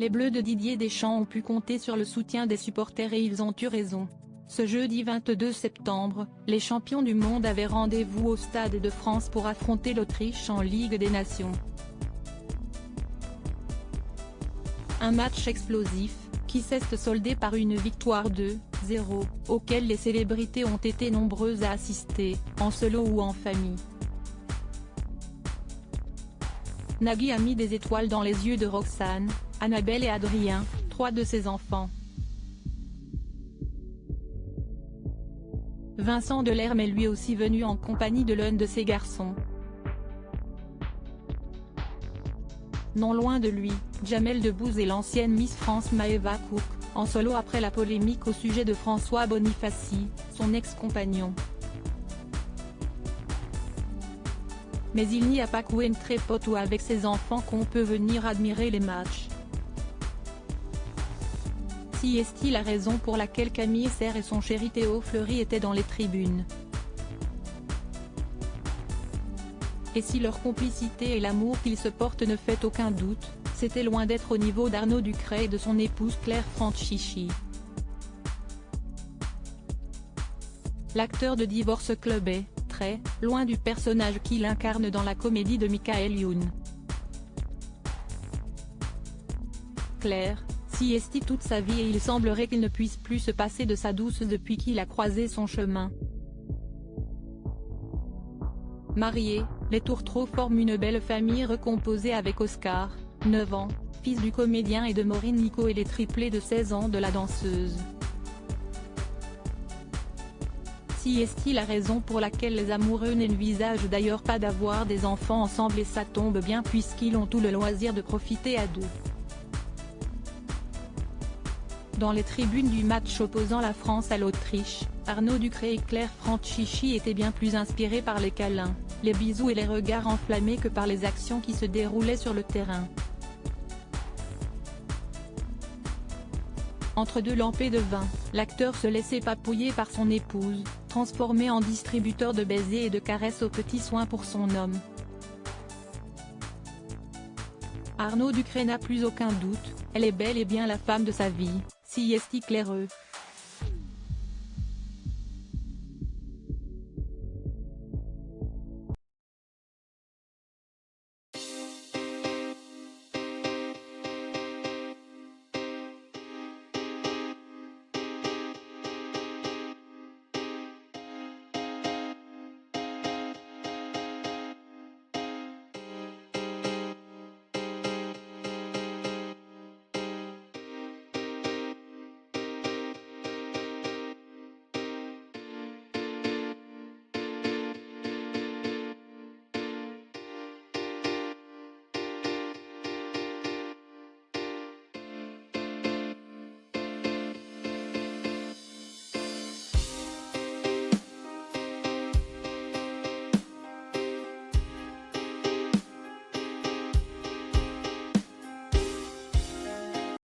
Les Bleus de Didier Deschamps ont pu compter sur le soutien des supporters et ils ont eu raison. Ce jeudi 22 septembre, les champions du monde avaient rendez-vous au Stade de France pour affronter l'Autriche en Ligue des Nations. Un match explosif, qui s'est soldé par une victoire 2-0, auquel les célébrités ont été nombreuses à assister, en solo ou en famille. Nagui a mis des étoiles dans les yeux de Roxane, Annabelle et Adrien, 3 de ses enfants. Vincent Delerme est lui aussi venu en compagnie de l'un de ses garçons. Non loin de lui, Jamel Debbouze et l'ancienne Miss France Maëva Cook, en solo après la polémique au sujet de François Bonifaci, son ex-compagnon. Mais il n'y a pas qu'une trépote ou avec ses enfants qu'on peut venir admirer les matchs. Si est-il la raison pour laquelle Camille Serre et son chéri Théo Fleury étaient dans les tribunes? Et si leur complicité et l'amour qu'ils se portent ne fait aucun doute, c'était loin d'être au niveau d'Arnaud Ducret et de son épouse Claire Franchichi. L'acteur de Divorce Club est, très, loin du personnage qu'il incarne dans la comédie de Michael Youn. Claire, s'y est toute sa vie et il semblerait qu'il ne puisse plus se passer de sa douce depuis qu'il a croisé son chemin. Mariés, les Tourtereaux forment une belle famille recomposée avec Oscar, 9 ans, fils du comédien et de Maureen Nico et les triplés de 16 ans de la danseuse. Si est-il la raison pour laquelle les amoureux n'envisagent d'ailleurs pas d'avoir des enfants ensemble et ça tombe bien puisqu'ils ont tout le loisir de profiter à deux. Dans les tribunes du match opposant la France à l'Autriche, Arnaud Ducret et Claire Franchichi étaient bien plus inspirés par les câlins, les bisous et les regards enflammés que par les actions qui se déroulaient sur le terrain. Entre deux lampées de vin, l'acteur se laissait papouiller par son épouse, transformée en distributeur de baisers et de caresses aux petits soins pour son homme. Arnaud Ducret n'a plus aucun doute, elle est bel et bien la femme de sa vie, si est-il claireux.